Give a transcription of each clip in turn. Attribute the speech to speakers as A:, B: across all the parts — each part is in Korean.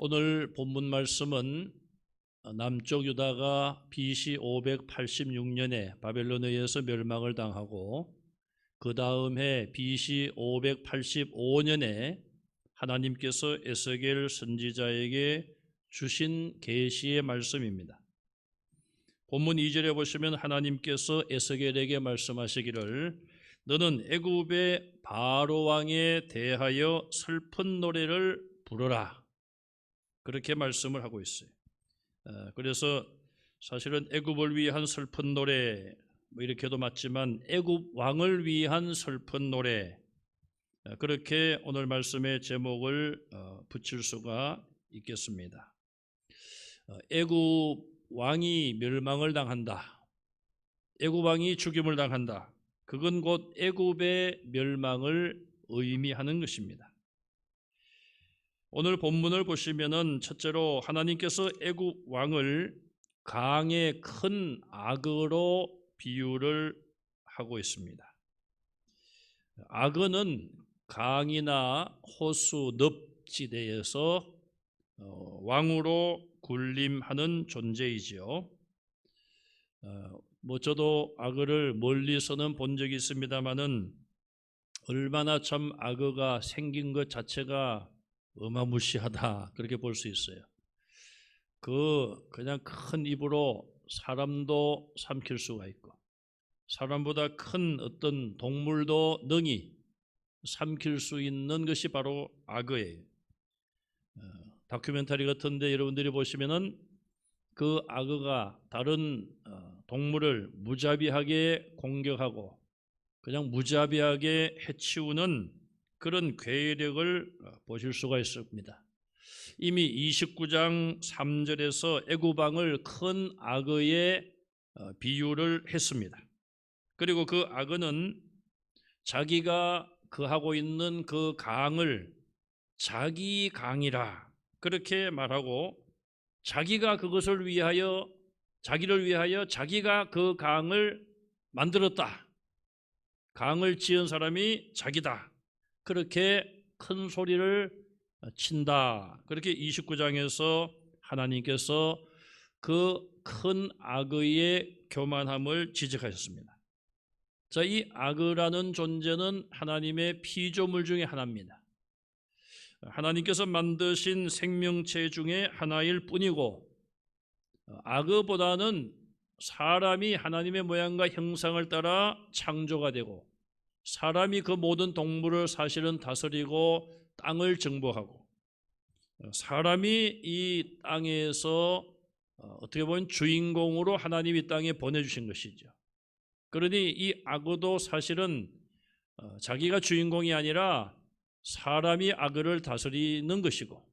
A: 오늘 본문 말씀은 남쪽 유다가 BC 586년에 바벨론에 의해서 멸망을 당하고 그 다음 해 BC 585년에 하나님께서 에스겔 선지자에게 주신 계시의 말씀입니다. 본문 2절에 보시면 하나님께서 에스겔에게 말씀하시기를 너는 애굽의 바로 왕에 대하여 슬픈 노래를 부르라. 그렇게 말씀을 하고 있어요. 그래서 사실은 애굽을 위한 슬픈 노래 이렇게도 맞지만 애굽 왕을 위한 슬픈 노래, 그렇게 오늘 말씀의 제목을 붙일 수가 있겠습니다. 애굽 왕이 멸망을 당한다. 애굽 왕이 죽임을 당한다. 그건 곧 애굽의 멸망을 의미하는 것입니다. 오늘 본문을 보시면은 첫째로 하나님께서 애굽 왕을 강의 큰 악어로 비유를 하고 있습니다. 악어는 강이나 호수 늪지대에서 왕으로 군림하는 존재이지요. 저도 악어를 멀리서는 본 적이 있습니다만은 얼마나 참 악어가 생긴 것 자체가 어마무시하다, 그렇게 볼 수 있어요. 그냥 큰 입으로 사람도 삼킬 수가 있고 사람보다 큰 어떤 동물도 능히 삼킬 수 있는 것이 바로 악어예요. 다큐멘터리 같은데 여러분들이 보시면은 그 악어가 다른 동물을 무자비하게 공격하고 그냥 무자비하게 해치우는 그런 괴력을 보실 수가 있습니다. 이미 29장 3절에서 애굽 왕을 큰 악어의 비유를 했습니다. 그리고 그 악어는 자기가 거하고 있는 그 강을 자기 강이라 그렇게 말하고 자기가 그것을 위하여 자기를 위하여 자기가 그 강을 만들었다. 강을 지은 사람이 자기다. 그렇게 큰 소리를 친다. 그렇게 29장에서 하나님께서 그 큰 악어의 교만함을 지적하셨습니다. 자, 이 악어라는 존재는 하나님의 피조물 중에 하나입니다. 하나님께서 만드신 생명체 중에 하나일 뿐이고 악어보다는 사람이 하나님의 모양과 형상을 따라 창조가 되고 사람이 그 모든 동물을 사실은 다스리고 땅을 정복하고 사람이 이 땅에서 어떻게 보면 주인공으로 하나님이 땅에 보내주신 것이죠. 그러니 이 악어도 사실은 자기가 주인공이 아니라 사람이 악어를 다스리는 것이고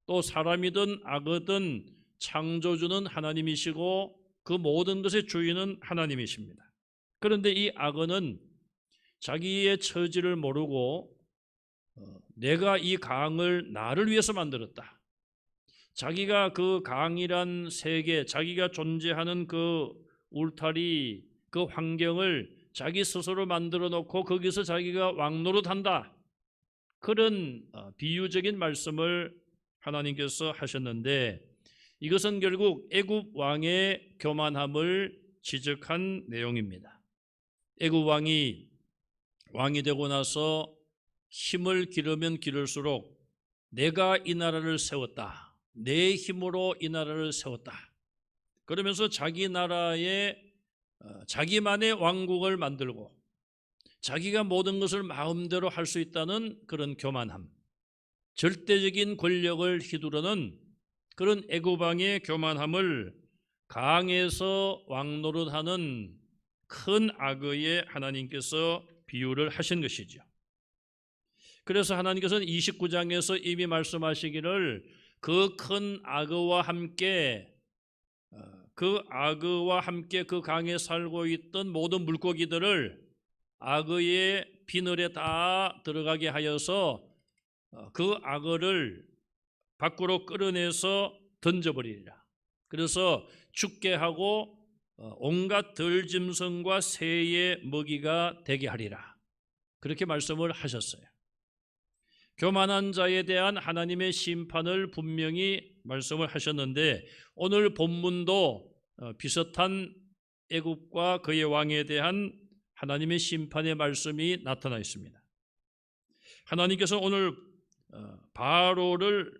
A: 또 사람이든 악어든 창조주는 하나님이시고 그 모든 것의 주인은 하나님이십니다. 그런데 이 악어는 자기의 처지를 모르고 내가 이 강을 나를 위해서 만들었다. 자기가 그 강이란 세계, 자기가 존재하는 그 울타리, 그 환경을 자기 스스로 만들어 놓고 거기서 자기가 왕노릇한다. 그런 비유적인 말씀을 하나님께서 하셨는데 이것은 결국 애굽 왕의 교만함을 지적한 내용입니다. 애굽 왕이 되고 나서 힘을 기르면 기를수록 내가 이 나라를 세웠다. 내 힘으로 이 나라를 세웠다. 그러면서 자기 나라에 자기만의 왕국을 만들고 자기가 모든 것을 마음대로 할 수 있다는 그런 교만함, 절대적인 권력을 휘두르는 그런 애굽 왕의 교만함을 강에서 왕노릇하는 큰 악어에 하나님께서 비유를 하신 것이죠. 그래서 하나님께서는 29장에서 이미 말씀하시기를 그 큰 악어와 함께 그 강에 살고 있던 모든 물고기들을 악어의 비늘에 다 들어가게 하여서 그 악어를 밖으로 끌어내서 던져버리리라. 그래서 죽게 하고 온갖 들짐승과 새의 먹이가 되게 하리라. 그렇게 말씀을 하셨어요. 교만한 자에 대한 하나님의 심판을 분명히 말씀을 하셨는데 오늘 본문도 비슷한 애굽과 그의 왕에 대한 하나님의 심판의 말씀이 나타나 있습니다. 하나님께서 오늘 바로를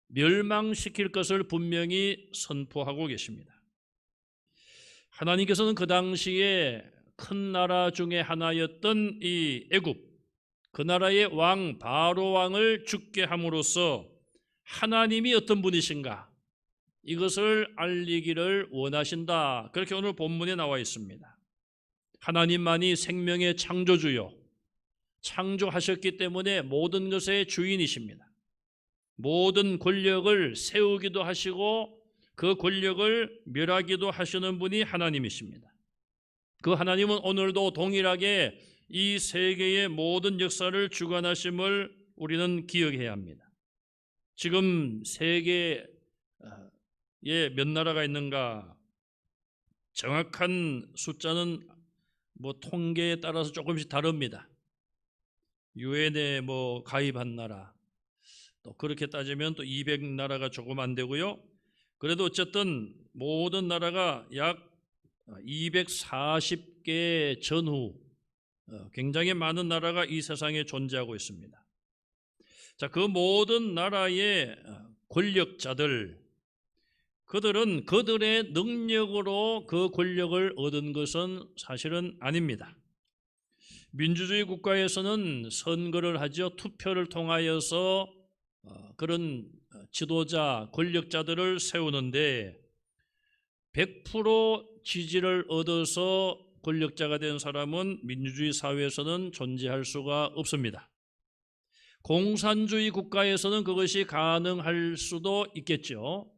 A: 멸망시킬 것을 분명히 선포하고 계십니다. 하나님께서는 그 당시에 큰 나라 중에 하나였던 이 애굽, 그 나라의 왕 바로 왕을 죽게 함으로써 하나님이 어떤 분이신가 이것을 알리기를 원하신다. 그렇게 오늘 본문에 나와 있습니다. 하나님만이 생명의 창조주요, 창조하셨기 때문에 모든 것의 주인이십니다. 모든 권력을 세우기도 하시고 그 권력을 멸하기도 하시는 분이 하나님이십니다. 그 하나님은 오늘도 동일하게 이 세계의 모든 역사를 주관하심을 우리는 기억해야 합니다. 지금 세계에 몇 나라가 있는가 정확한 숫자는 통계에 따라서 조금씩 다릅니다. 유엔에 가입한 나라, 또 그렇게 따지면 또 200나라가 조금 안 되고요. 그래도 어쨌든 모든 나라가 약 240개 전후 굉장히 많은 나라가 이 세상에 존재하고 있습니다. 자, 그 모든 나라의 권력자들, 그들은 그들의 능력으로 그 권력을 얻은 것은 사실은 아닙니다. 민주주의 국가에서는 선거를 하죠. 투표를 통하여서 그런 지도자, 권력자들을 세우는데 100% 지지를 얻어서 권력자가 된 사람은 민주주의 사회에서는 존재할 수가 없습니다. 공산주의 국가에서는 그것이 가능할 수도 있겠죠.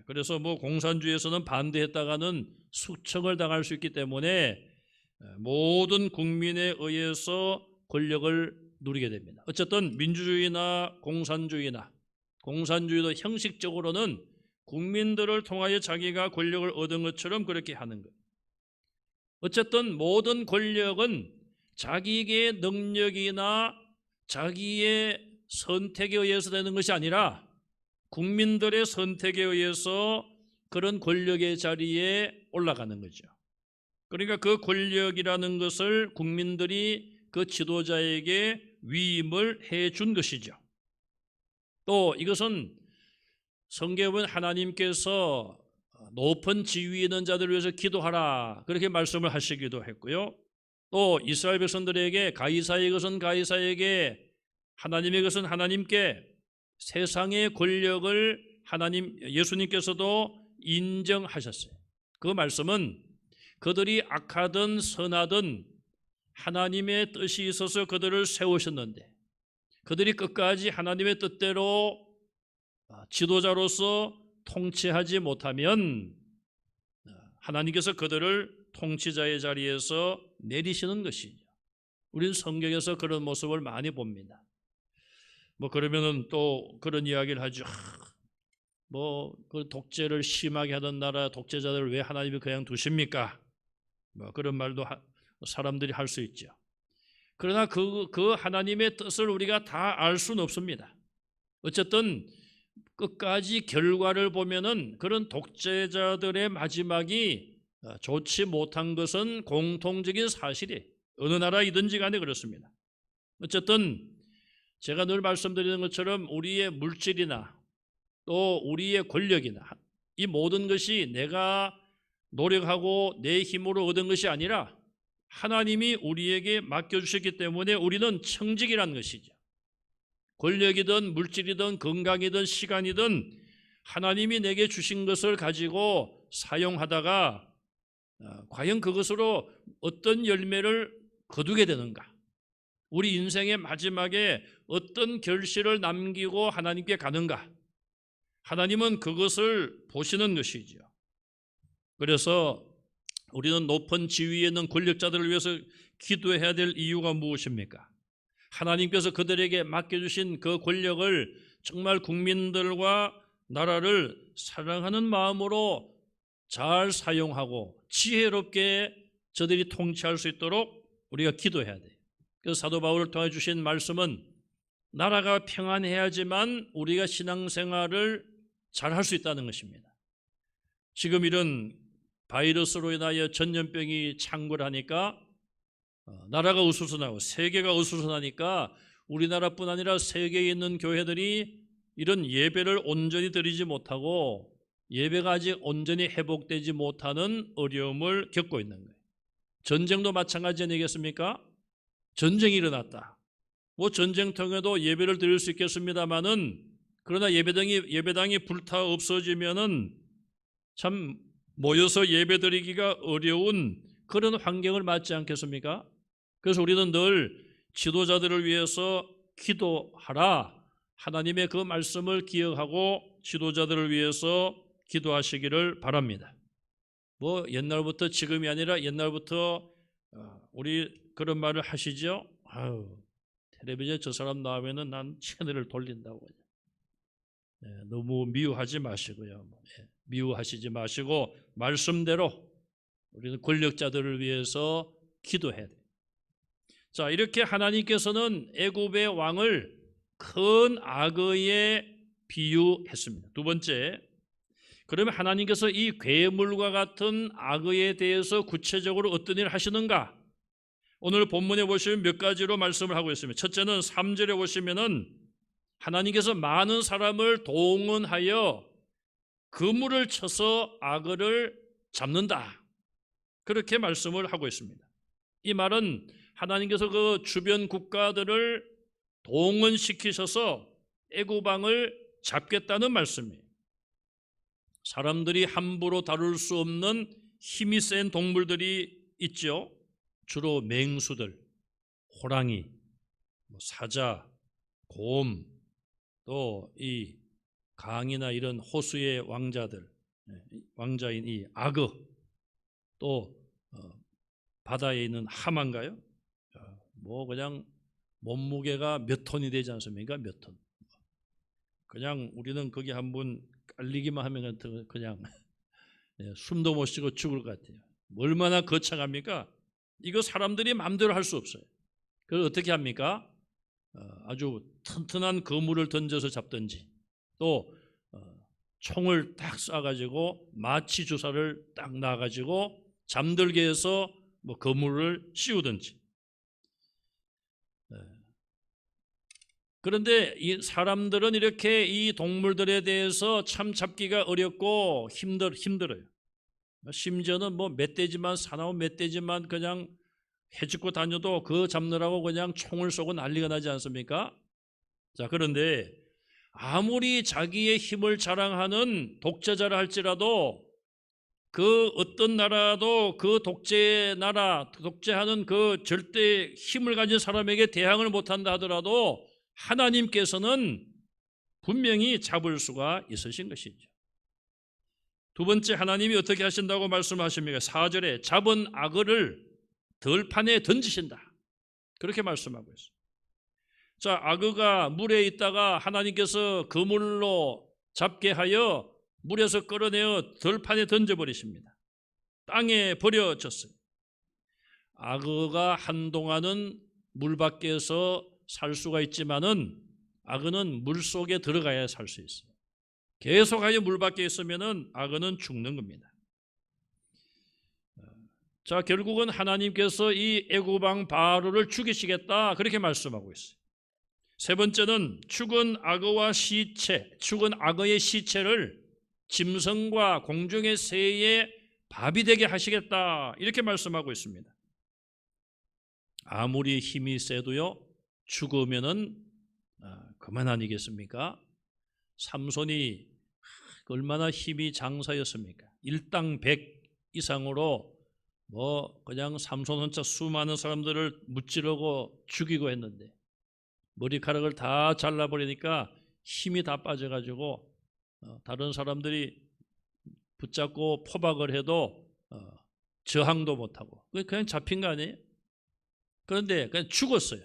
A: 그래서 공산주의에서는 반대했다가는 숙청을 당할 수 있기 때문에 모든 국민에 의해서 권력을 누리게 됩니다. 어쨌든 민주주의나 공산주의도 형식적으로는 국민들을 통하여 자기가 권력을 얻은 것처럼 그렇게 하는 거예요. 어쨌든 모든 권력은 자기의 능력이나 자기의 선택에 의해서 되는 것이 아니라 국민들의 선택에 의해서 그런 권력의 자리에 올라가는 거죠. 그러니까 그 권력이라는 것을 국민들이 그 지도자에게 위임을 해 준 것이죠. 또 이것은 성경에 보면 하나님께서 높은 지위에 있는 자들을 위해서 기도하라 그렇게 말씀을 하시기도 했고요. 또 이스라엘 백성들에게 가이사의 것은 가이사에게, 하나님의 것은 하나님께, 세상의 권력을 예수님께서도 인정하셨어요. 그 말씀은 그들이 악하든 선하든 하나님의 뜻이 있어서 그들을 세우셨는데 그들이 끝까지 하나님의 뜻대로 지도자로서 통치하지 못하면 하나님께서 그들을 통치자의 자리에서 내리시는 것이죠. 우리는 성경에서 그런 모습을 많이 봅니다. 그러면은 또 그런 이야기를 하죠. 그 독재를 심하게 하던 나라 독재자들을 왜 하나님이 그냥 두십니까? 그런 말도 사람들이 할 수 있죠. 그러나 그 하나님의 뜻을 우리가 다 알 수는 없습니다. 어쨌든 끝까지 결과를 보면은 그런 독재자들의 마지막이 좋지 못한 것은 공통적인 사실이에요. 어느 나라이든지 간에 그렇습니다. 어쨌든 제가 늘 말씀드리는 것처럼 우리의 물질이나 또 우리의 권력이나 이 모든 것이 내가 노력하고 내 힘으로 얻은 것이 아니라 하나님이 우리에게 맡겨주셨기 때문에 우리는 청직이라는 것이죠. 권력이든 물질이든 건강이든 시간이든 하나님이 내게 주신 것을 가지고 사용하다가 과연 그것으로 어떤 열매를 거두게 되는가? 우리 인생의 마지막에 어떤 결실을 남기고 하나님께 가는가? 하나님은 그것을 보시는 것이죠. 그래서 우리는 높은 지위에 있는 권력자들을 위해서 기도해야 될 이유가 무엇입니까? 하나님께서 그들에게 맡겨주신 그 권력을 정말 국민들과 나라를 사랑하는 마음으로 잘 사용하고 지혜롭게 저들이 통치할 수 있도록 우리가 기도해야 돼요. 그래서 사도 바울을 통해 주신 말씀은 나라가 평안해야지만 우리가 신앙생활을 잘 할 수 있다는 것입니다. 지금 이런 바이러스로 인하여 전염병이 창궐하니까 나라가 어수선하고 세계가 어수선하니까 우리나라뿐 아니라 세계에 있는 교회들이 이런 예배를 온전히 드리지 못하고 예배가 아직 온전히 회복되지 못하는 어려움을 겪고 있는 거예요. 전쟁도 마찬가지 아니겠습니까? 전쟁이 일어났다. 뭐 전쟁통에도 예배를 드릴 수 있겠습니다만은 그러나 예배당이 불타 없어지면은 참 모여서 예배 드리기가 어려운 그런 환경을 맞지 않겠습니까? 그래서 우리는 늘 지도자들을 위해서 기도하라. 하나님의 그 말씀을 기억하고 지도자들을 위해서 기도하시기를 바랍니다. 뭐 옛날부터 지금이 아니라 옛날부터 우리 그런 말을 하시죠. 아유, 텔레비전에 저 사람 나오면은 난 채널을 돌린다고. 너무 미워하지 마시고요. 미워하시지 마시고 말씀대로 우리는 권력자들을 위해서 기도해야 돼요. 자, 이렇게 하나님께서는 애굽의 왕을 큰 악어에 비유했습니다. 두 번째, 그러면 하나님께서 이 괴물과 같은 악어에 대해서 구체적으로 어떤 일을 하시는가? 오늘 본문에 보시면 몇 가지로 말씀을 하고 있습니다. 첫째는 3절에 보시면은 하나님께서 많은 사람을 동원하여 그물을 쳐서 악어를 잡는다. 그렇게 말씀을 하고 있습니다. 이 말은 하나님께서 그 주변 국가들을 동원시키셔서 애굽 왕을 잡겠다는 말씀이에요. 사람들이 함부로 다룰 수 없는 힘이 센 동물들이 있죠. 주로 맹수들, 호랑이, 사자, 곰, 또 이 강이나 이런 호수의 왕자인 이 악어, 또 바다에 있는 하마인가요? 뭐 그냥 몸무게가 몇 톤이 되지 않습니까? 몇 톤. 그냥 우리는 거기 한번 깔리기만 하면 그냥 숨도 못 쉬고 죽을 것 같아요. 얼마나 거창합니까? 이거 사람들이 마음대로 할 수 없어요. 그래서 어떻게 합니까? 아주 튼튼한 거물을 던져서 잡든지 또 총을 딱 쏴가지고 마취 주사를 딱 놔가지고 잠들게 해서 뭐 거물을 씌우든지. 그런데 이 사람들은 이렇게 이 동물들에 대해서 참 잡기가 어렵고 힘들어요. 심지어는 뭐 멧돼지만 사나운 멧돼지만 그냥 해집고 다녀도 그거 잡느라고 그냥 총을 쏘고 난리가 나지 않습니까? 자, 그런데 아무리 자기의 힘을 자랑하는 독재자라 할지라도 그 어떤 나라도 그 독재하는 그 절대 힘을 가진 사람에게 대항을 못한다 하더라도 하나님께서는 분명히 잡을 수가 있으신 것이죠. 두 번째, 하나님이 어떻게 하신다고 말씀하십니까? 4절에 잡은 악어를 들판에 던지신다. 그렇게 말씀하고 있어요. 자, 악어가 물에 있다가 하나님께서 그물로 잡게 하여 물에서 끌어내어 들판에 던져버리십니다. 땅에 버려졌어요. 악어가 한동안은 물 밖에서 살 수가 있지만은 악어는 물 속에 들어가야 살 수 있어요. 계속하여 물 밖에 있으면은 악어는 죽는 겁니다. 자, 결국은 하나님께서 이 애굽 왕 바로를 죽이시겠다 그렇게 말씀하고 있어요. 세 번째는 죽은 악어의 시체를 짐승과 공중의 새의 밥이 되게 하시겠다 이렇게 말씀하고 있습니다. 아무리 힘이 세도요 죽으면은 그만 아니겠습니까? 삼손이 얼마나 힘이 장사였습니까? 일당 100 이상으로 뭐 그냥 삼손 혼자 수많은 사람들을 무찌르고 죽이고 했는데 머리카락을 다 잘라버리니까 힘이 다 빠져가지고 다른 사람들이 붙잡고 포박을 해도 저항도 못하고 그냥 잡힌 거 아니에요? 그런데 그냥 죽었어요.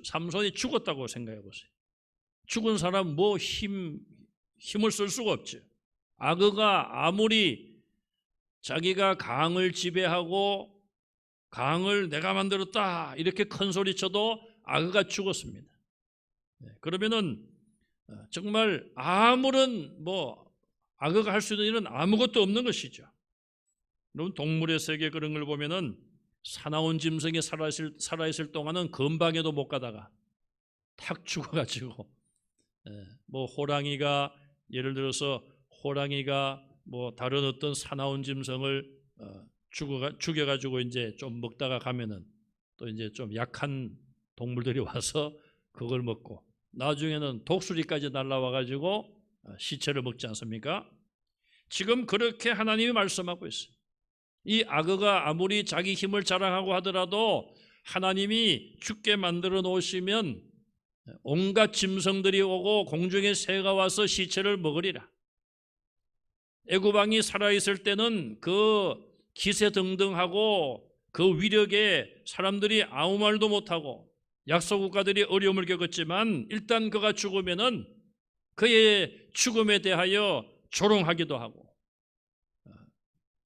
A: 삼손이 죽었다고 생각해 보세요. 죽은 사람 뭐 힘을 쓸 수가 없죠. 악어가 아무리 자기가 강을 지배하고 강을 내가 만들었다 이렇게 큰 소리 쳐도 악어가 죽었습니다. 그러면은 정말 아무런 뭐 악어가 할 수 있는 일은 아무것도 없는 것이죠. 여러분, 동물의 세계 그런 걸 보면은 사나운 짐승이 살아있을 동안은 근방에도 못 가다가 탁 죽어가지고, 뭐 호랑이가, 예를 들어서 호랑이가 뭐 다른 어떤 사나운 짐승을 죽여가지고 이제 좀 먹다가 가면은 또 이제 좀 약한 동물들이 와서 그걸 먹고, 나중에는 독수리까지 날라와가지고 시체를 먹지 않습니까? 지금 그렇게 하나님이 말씀하고 있어요. 이 악어가 아무리 자기 힘을 자랑하고 하더라도 하나님이 죽게 만들어 놓으시면 온갖 짐승들이 오고 공중의 새가 와서 시체를 먹으리라. 애굽 왕이 살아있을 때는 그 기세등등하고 그 위력에 사람들이 아무 말도 못하고 약소 국가들이 어려움을 겪었지만, 일단 그가 죽으면은 그의 죽음에 대하여 조롱하기도 하고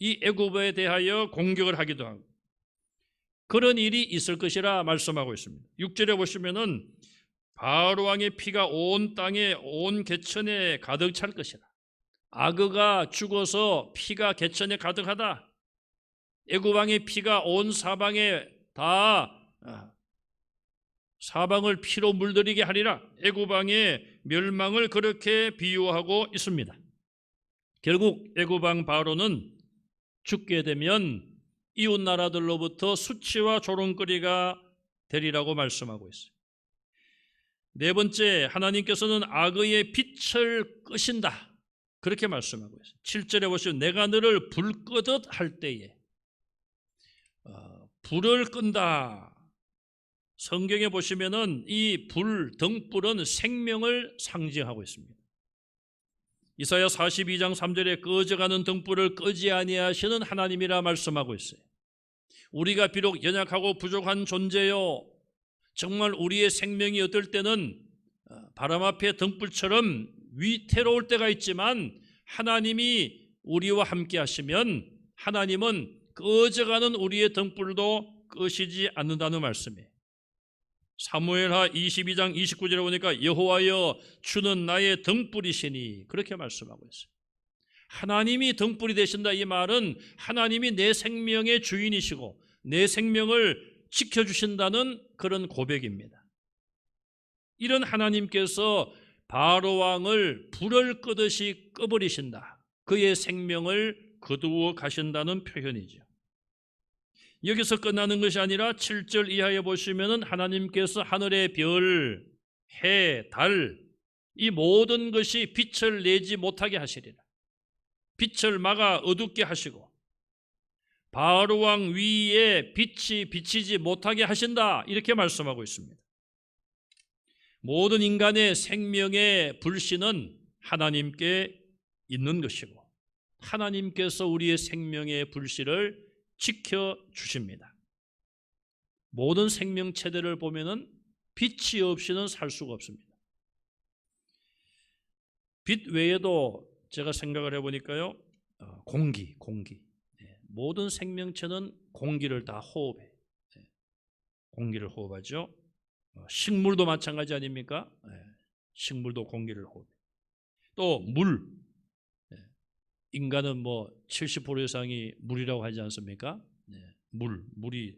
A: 이 애굽에 대하여 공격을 하기도 하고 그런 일이 있을 것이라 말씀하고 있습니다. 6절에 보시면은 바로 왕의 피가 온 땅에 온 개천에 가득 찰 것이라. 악어가 죽어서 피가 개천에 가득하다. 애굽 왕의 피가 온 사방에 다 사방을 피로 물들이게 하리라. 애굽 왕의 멸망을 그렇게 비유하고 있습니다. 결국 애굽 왕 바로는 죽게 되면 이웃 나라들로부터 수치와 조롱거리가 되리라고 말씀하고 있어요. 네 번째, 하나님께서는 악의 빛을 끄신다, 그렇게 말씀하고 있어요. 7절에 보시면 내가 너를 불 끄듯 할 때에, 불을 끈다. 성경에 보시면은 이 불, 등불은 생명을 상징하고 있습니다. 이사야 42장 3절에 꺼져가는 등불을 끄지 아니하시는 하나님이라 말씀하고 있어요. 우리가 비록 연약하고 부족한 존재요, 정말 우리의 생명이 어떨 때는 바람 앞에 등불처럼 위태로울 때가 있지만, 하나님이 우리와 함께 하시면 하나님은 꺼져가는 우리의 등불도 끄시지 않는다는 말씀이에요. 사무엘하 22장 29절에 보니까 여호와여 주는 나의 등불이시니, 그렇게 말씀하고 있어요. 하나님이 등불이 되신다, 이 말은 하나님이 내 생명의 주인이시고 내 생명을 지켜주신다는 그런 고백입니다. 이런 하나님께서 바로 왕을 불을 끄듯이 꺼버리신다, 그의 생명을 거두어 가신다는 표현이죠. 여기서 끝나는 것이 아니라 7절 이하에 보시면은 하나님께서 하늘의 별, 해, 달, 이 모든 것이 빛을 내지 못하게 하시리라. 빛을 막아 어둡게 하시고 바로 왕 위에 빛이 비치지 못하게 하신다, 이렇게 말씀하고 있습니다. 모든 인간의 생명의 불씨는 하나님께 있는 것이고 하나님께서 우리의 생명의 불씨를 지켜주십니다. 모든 생명체들을 보면은 빛이 없이는 살 수가 없습니다. 빛 외에도 제가 생각을 해보니까요, 공기. 모든 생명체는 공기를 다 호흡해. 공기를 호흡하죠. 식물도 마찬가지 아닙니까? 식물도 공기를 호흡해. 또 물. 인간은 뭐 70% 이상이 물이라고 하지 않습니까? 물이.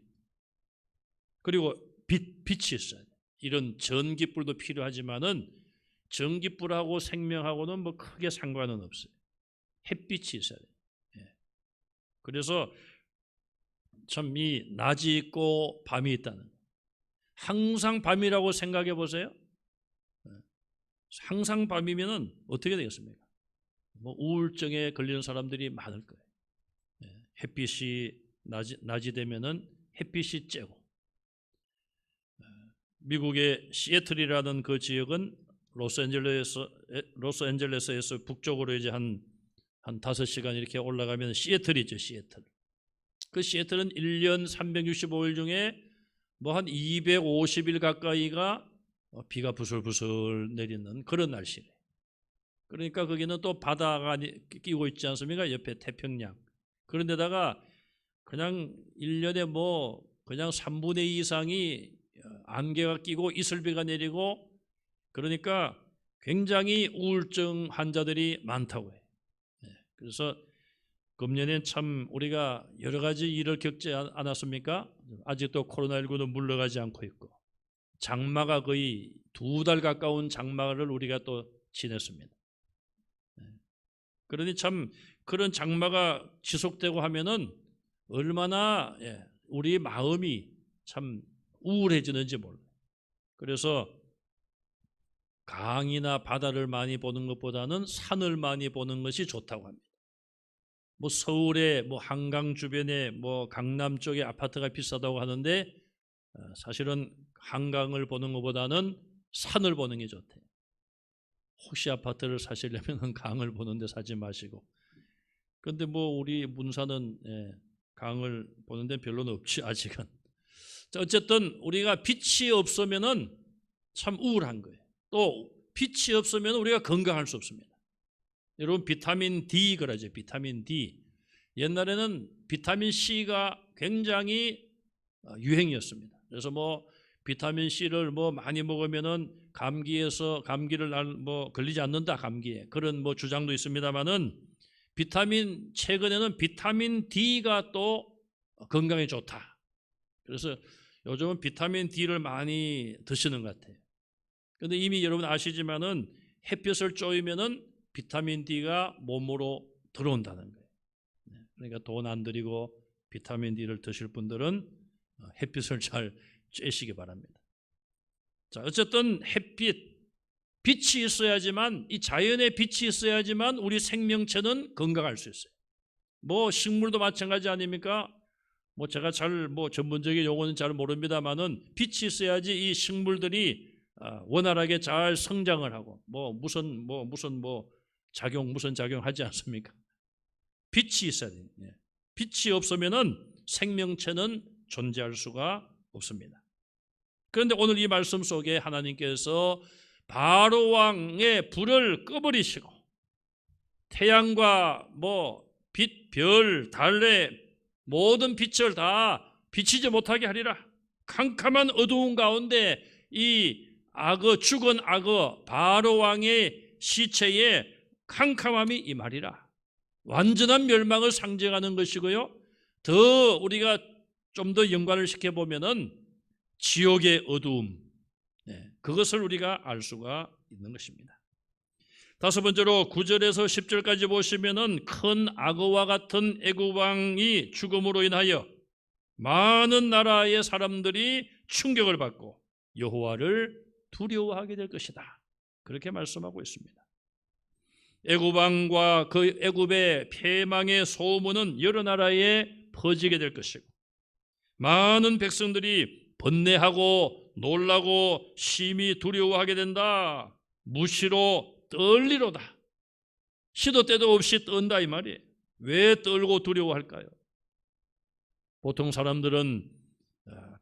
A: 그리고 빛이 있어요. 이런 전기불도 필요하지만은 전기불하고 생명하고는 뭐 크게 상관은 없어요. 햇빛이 있어야 돼요. 그래서 참 이 낮이 있고 밤이 있다는, 항상 밤이라고 생각해 보세요. 항상 밤이면은 어떻게 되겠습니까? 뭐 우울증에 걸리는 사람들이 많을 거예요. 햇빛이 낮이 되면은 햇빛이 쬐고, 미국의 시애틀이라는 그 지역은 로스앤젤레스에서 북쪽으로 이제 한 5시간 이렇게 올라가면 시애틀이죠, 시애틀. 그 시애틀은 1년 365일 중에 뭐 한 250일 가까이가 비가 부슬부슬 내리는 그런 날씨래요. 그러니까 거기는 또 바다가 끼고 있지 않습니까? 옆에 태평양. 그런데다가 그냥 1년에 뭐 그냥 3분의 2 이상이 안개가 끼고 이슬비가 내리고, 그러니까 굉장히 우울증 환자들이 많다고 해요. 그래서 금년엔 참 우리가 여러 가지 일을 겪지 않았습니까? 아직도 코로나19는 물러가지 않고 있고 장마가 거의 2달 가까운 장마를 우리가 또 지냈습니다. 그러니 참 그런 장마가 지속되고 하면은 얼마나 우리 마음이 참 우울해지는지 몰라요. 그래서 강이나 바다를 많이 보는 것보다는 산을 많이 보는 것이 좋다고 합니다. 뭐 서울에 뭐 한강 주변에 뭐 강남 쪽에 아파트가 비싸다고 하는데 사실은 한강을 보는 것보다는 산을 보는 게 좋대요. 혹시 아파트를 사시려면 강을 보는 데 사지 마시고. 그런데 뭐 우리 문사는 강을 보는 데 별로는 없지 아직은. 자, 어쨌든 우리가 빛이 없으면은 참 우울한 거예요. 또 빛이 없으면 우리가 건강할 수 없습니다. 여러분 비타민 D 그러죠. 비타민 D. 옛날에는 비타민 C가 굉장히 유행이었습니다. 그래서 뭐 비타민 C를 뭐 많이 먹으면은 감기를 뭐 걸리지 않는다 감기에 그런 뭐 주장도 있습니다만은 최근에는 비타민 D가 또 건강에 좋다. 그래서 요즘은 비타민 D를 많이 드시는 것 같아요. 그런데 이미 여러분 아시지만은 햇볕을 쬐면은 비타민 D가 몸으로 들어온다는 거예요. 그러니까 돈 안 들이고 비타민 D를 드실 분들은 햇빛을 잘 쬐시기 바랍니다. 자, 어쨌든 빛이 있어야지만 이 자연의 빛이 있어야지만 우리 생명체는 건강할 수 있어요. 뭐 식물도 마찬가지 아닙니까? 뭐 제가 뭐 전문적인 용어는 잘 모릅니다만은 빛이 있어야지 이 식물들이 원활하게 잘 성장을 하고 무슨 작용 하지 않습니까? 빛이 있어야 돼요. 빛이 없으면은 생명체는 존재할 수가 없습니다. 그런데 오늘 이 말씀 속에 하나님께서 바로 왕의 불을 꺼버리시고 태양과 빛, 별, 달의 모든 빛을 다 비치지 못하게 하리라. 캄캄한 어두운 가운데 이 죽은 악어 바로 왕의 시체에 캄캄함이 임하리라. 완전한 멸망을 상징하는 것이고요. 더 우리가 좀 더 연관을 시켜보면은 지옥의 어두움, 그것을 우리가 알 수가 있는 것입니다. 다섯 번째로 9절에서 10절까지 보시면은 큰 악어와 같은 애굽 왕이 죽음으로 인하여 많은 나라의 사람들이 충격을 받고 여호와를 두려워하게 될 것이다. 그렇게 말씀하고 있습니다. 애굽 왕과 그 애굽의 패망의 소문은 여러 나라에 퍼지게 될 것이고 많은 백성들이 번뇌하고 놀라고 심히 두려워하게 된다. 무시로 떨리로다. 시도 때도 없이 떤다 이 말이에요. 왜 떨고 두려워할까요? 보통 사람들은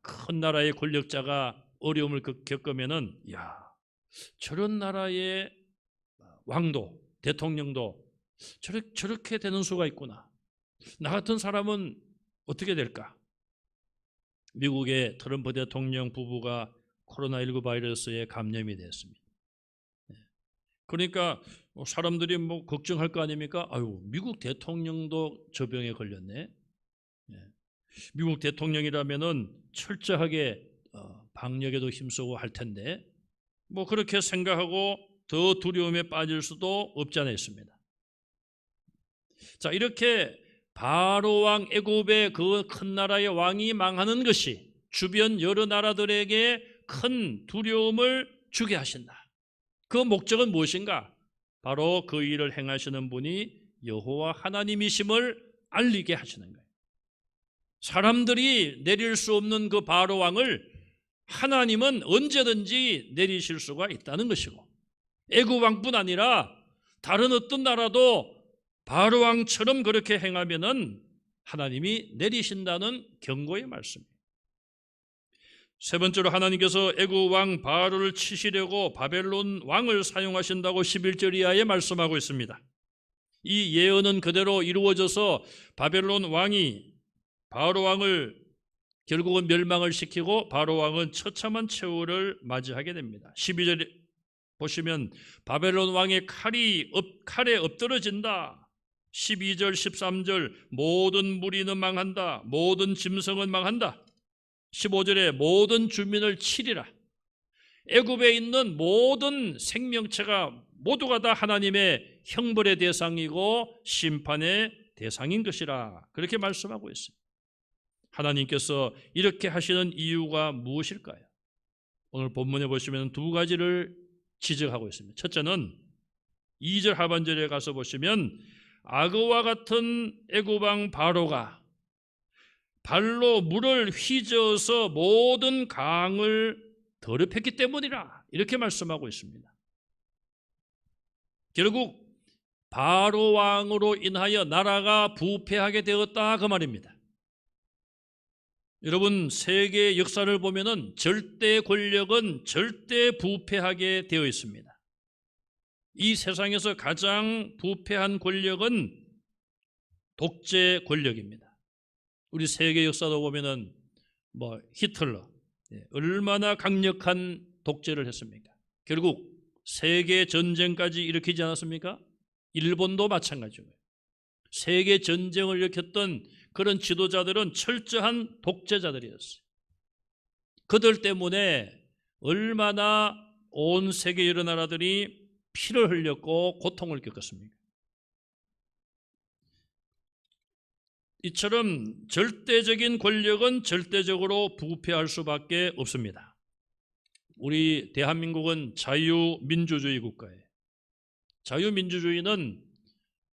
A: 큰 나라의 권력자가 어려움을 겪으면은 저런 나라의 왕도 대통령도 저렇게 되는 수가 있구나. 나 같은 사람은 어떻게 될까? 미국의 트럼프 대통령 부부가 코로나19 바이러스에 감염이 됐습니다. 그러니까 사람들이 걱정할 거 아닙니까? 미국 대통령도 저 병에 걸렸네. 미국 대통령이라면은 철저하게 방역에도 힘쓰고 할 텐데 그렇게 생각하고 더 두려움에 빠질 수도 없지 않아 있습니다. 자, 이렇게 바로 왕 애굽의 그 큰 나라의 왕이 망하는 것이 주변 여러 나라들에게 큰 두려움을 주게 하신다. 그 목적은 무엇인가? 바로 그 일을 행하시는 분이 여호와 하나님이심을 알리게 하시는 거예요. 사람들이 내릴 수 없는 그 바로 왕을 하나님은 언제든지 내리실 수가 있다는 것이고 애굽 왕뿐 아니라 다른 어떤 나라도 바로 왕처럼 그렇게 행하면은 하나님이 내리신다는 경고의 말씀입니다. 세 번째로 하나님께서 애굽 왕 바로를 치시려고 바벨론 왕을 사용하신다고 11절 이하에 말씀하고 있습니다. 이 예언은 그대로 이루어져서 바벨론 왕이 바로 왕을 결국은 멸망을 시키고 바로 왕은 처참한 최후를 맞이하게 됩니다. 보시면 바벨론 왕의 칼에 엎드러진다. 12절 13절 모든 무리는 망한다. 모든 짐승은 망한다. 15절에 모든 주민을 치리라. 애굽에 있는 모든 생명체가 모두가 다 하나님의 형벌의 대상이고 심판의 대상인 것이라. 그렇게 말씀하고 있습니다. 하나님께서 이렇게 하시는 이유가 무엇일까요? 오늘 본문에 보시면 두 가지를 지적하고 있습니다. 첫째는 2절 하반절에 가서 보시면 악어와 같은 애굽 왕 바로가 발로 물을 휘저어서 모든 강을 더럽혔기 때문이라. 이렇게 말씀하고 있습니다. 결국 바로 왕으로 인하여 나라가 부패하게 되었다 그 말입니다. 여러분, 세계 역사를 보면은 절대 권력은 절대 부패하게 되어 있습니다. 이 세상에서 가장 부패한 권력은 독재 권력입니다. 우리 세계 역사도 보면은 히틀러 얼마나 강력한 독재를 했습니까? 결국 세계 전쟁까지 일으키지 않았습니까? 일본도 마찬가지고요. 세계 전쟁을 일으켰던 그런 지도자들은 철저한 독재자들이었어요. 그들 때문에 얼마나 온 세계 여러 나라들이 피를 흘렸고 고통을 겪었습니까? 이처럼 절대적인 권력은 절대적으로 부패할 수밖에 없습니다. 우리 대한민국은 자유민주주의 국가예요. 자유민주주의는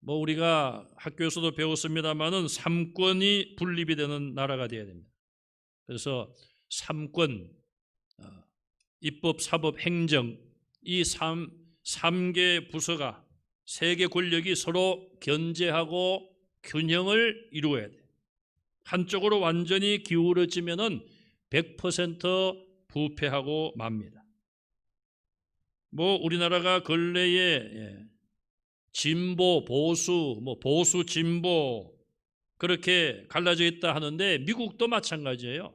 A: 우리가 학교에서도 배웠습니다만은 3권이 분립이 되는 나라가 되어야 됩니다. 그래서 3권, 입법, 사법, 행정 이 3개 부서가 세계 권력이 서로 견제하고 균형을 이루어야 돼요. 한쪽으로 완전히 기울어지면은 100% 부패하고 맙니다. 우리나라가 근래에 진보, 보수, 보수, 진보 그렇게 갈라져 있다 하는데 미국도 마찬가지예요.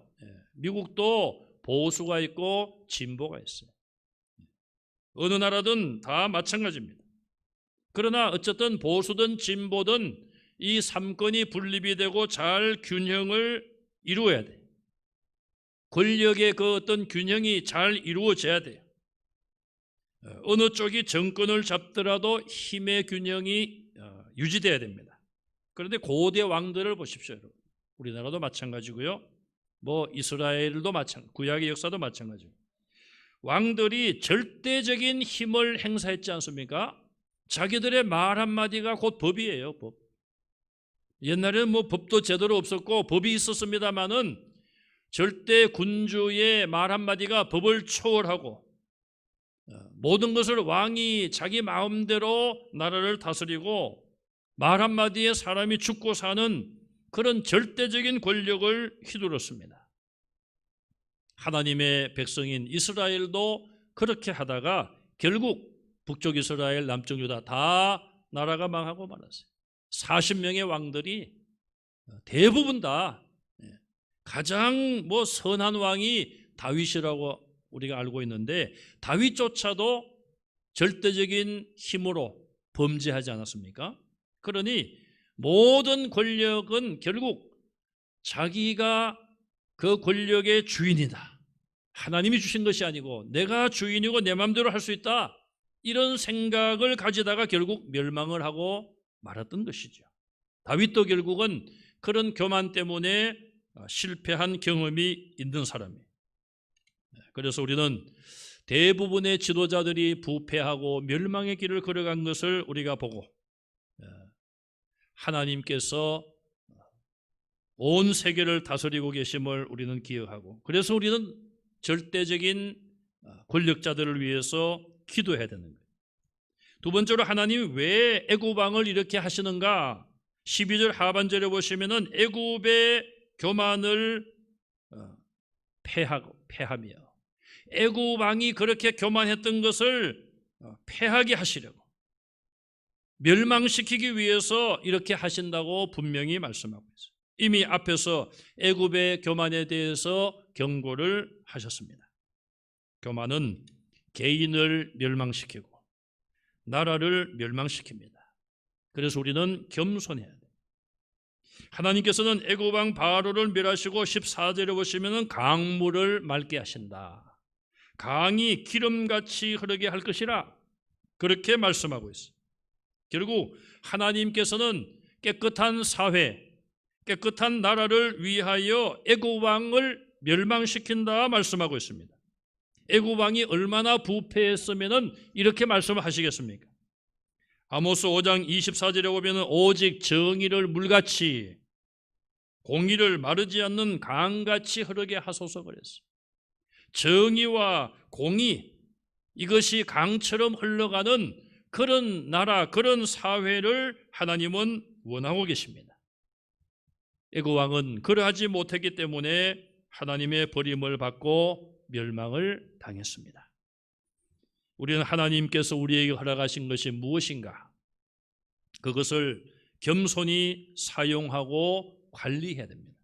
A: 미국도 보수가 있고 진보가 있어요. 어느 나라든 다 마찬가지입니다. 그러나 어쨌든 보수든 진보든 이 3권이 분립이 되고 잘 균형을 이루어야 돼요. 권력의 그 어떤 균형이 잘 이루어져야 돼요. 어느 쪽이 정권을 잡더라도 힘의 균형이 유지돼야 됩니다. 그런데 고대 왕들을 보십시오. 여러분. 우리나라도 마찬가지고요. 이스라엘도 마찬가지, 구약의 역사도 마찬가지고. 왕들이 절대적인 힘을 행사했지 않습니까? 자기들의 말 한마디가 곧 법이에요. 법. 옛날에는 법도 제대로 없었고 법이 있었습니다마는 절대 군주의 말 한마디가 법을 초월하고 모든 것을 왕이 자기 마음대로 나라를 다스리고 말 한마디에 사람이 죽고 사는 그런 절대적인 권력을 휘둘렀습니다. 하나님의 백성인 이스라엘도 그렇게 하다가 결국 북쪽 이스라엘, 남쪽 유다 다 나라가 망하고 말았어요. 40명의 왕들이 대부분 다 가장 선한 왕이 다윗이라고 우리가 알고 있는데 다윗조차도 절대적인 힘으로 범죄하지 않았습니까? 그러니 모든 권력은 결국 자기가 그 권력의 주인이다. 하나님이 주신 것이 아니고 내가 주인이고 내 마음대로 할 수 있다. 이런 생각을 가지다가 결국 멸망을 하고 말았던 것이죠. 다윗도 결국은 그런 교만 때문에 실패한 경험이 있는 사람이에요. 그래서 우리는 대부분의 지도자들이 부패하고 멸망의 길을 걸어간 것을 우리가 보고 하나님께서 온 세계를 다스리고 계심을 우리는 기억하고 그래서 우리는 절대적인 권력자들을 위해서 기도해야 되는 거예요. 두 번째로 하나님이 왜 애굽 왕을 이렇게 하시는가? 12절 하반절에 보시면은 애굽의 교만을 패하며 애굽 왕이 그렇게 교만했던 것을 패하게 하시려고 멸망시키기 위해서 이렇게 하신다고 분명히 말씀하고 있어요. 이미 앞에서 애굽의 교만에 대해서 경고를 하셨습니다. 교만은 개인을 멸망시키고 나라를 멸망시킵니다. 그래서 우리는 겸손해야 돼요. 하나님께서는 애굽 왕 바로를 멸하시고 14절에 보시면 강물을 맑게 하신다. 강이 기름같이 흐르게 할 것이라 그렇게 말씀하고 있어요. 결국 하나님께서는 깨끗한 사회, 깨끗한 나라를 위하여 애굽 왕을 멸망시킨다 말씀하고 있습니다. 애굽 왕이 얼마나 부패했으면 이렇게 말씀을 하시겠습니까? 아모스 5장 24절에 보면 오직 정의를 물같이 공의를 마르지 않는 강같이 흐르게 하소서 그랬어요. 정의와 공의, 이것이 강처럼 흘러가는 그런 나라, 그런 사회를 하나님은 원하고 계십니다. 애굽 왕은 그러하지 못했기 때문에 하나님의 버림을 받고 멸망을 당했습니다. 우리는 하나님께서 우리에게 허락하신 것이 무엇인가? 그것을 겸손히 사용하고 관리해야 됩니다.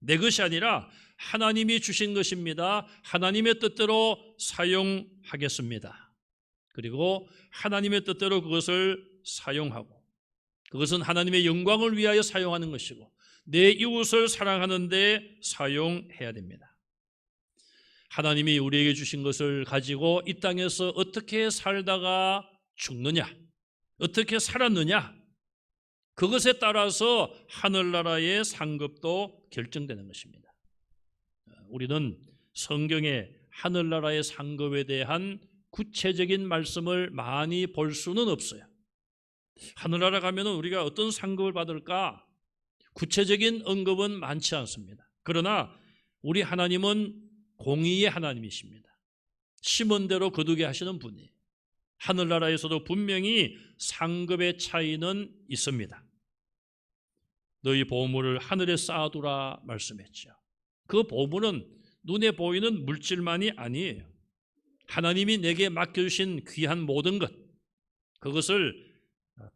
A: 내 것이 아니라 하나님이 주신 것입니다. 하나님의 뜻대로 사용하겠습니다. 그리고 하나님의 뜻대로 그것을 사용하고, 그것은 하나님의 영광을 위하여 사용하는 것이고 내 이웃을 사랑하는 데 사용해야 됩니다. 하나님이 우리에게 주신 것을 가지고 이 땅에서 어떻게 살다가 죽느냐, 어떻게 살았느냐, 그것에 따라서 하늘나라의 상급도 결정되는 것입니다. 우리는 성경에 하늘나라의 상급에 대한 구체적인 말씀을 많이 볼 수는 없어요. 하늘나라 가면 우리가 어떤 상급을 받을까? 구체적인 언급은 많지 않습니다. 그러나 우리 하나님은 공의의 하나님이십니다. 심은 대로 거두게 하시는 분이에요. 하늘나라에서도 분명히 상급의 차이는 있습니다. 너희 보물을 하늘에 쌓아두라 말씀했죠. 그 보물은 눈에 보이는 물질만이 아니에요. 하나님이 내게 맡겨주신 귀한 모든 것, 그것을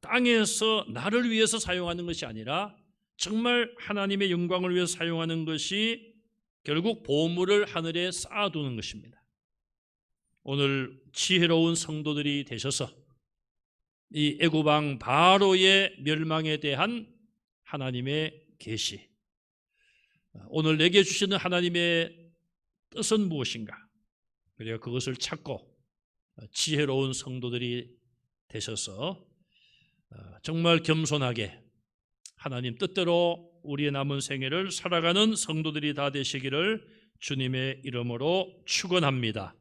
A: 땅에서 나를 위해서 사용하는 것이 아니라 정말 하나님의 영광을 위해서 사용하는 것이 결국 보물을 하늘에 쌓아두는 것입니다. 오늘 지혜로운 성도들이 되셔서 이 애굽 왕 바로의 멸망에 대한 하나님의 계시, 오늘 내게 주시는 하나님의 뜻은 무엇인가? 그리고 그것을 찾고 지혜로운 성도들이 되셔서 정말 겸손하게 하나님 뜻대로 우리의 남은 생애를 살아가는 성도들이 다 되시기를 주님의 이름으로 축원합니다.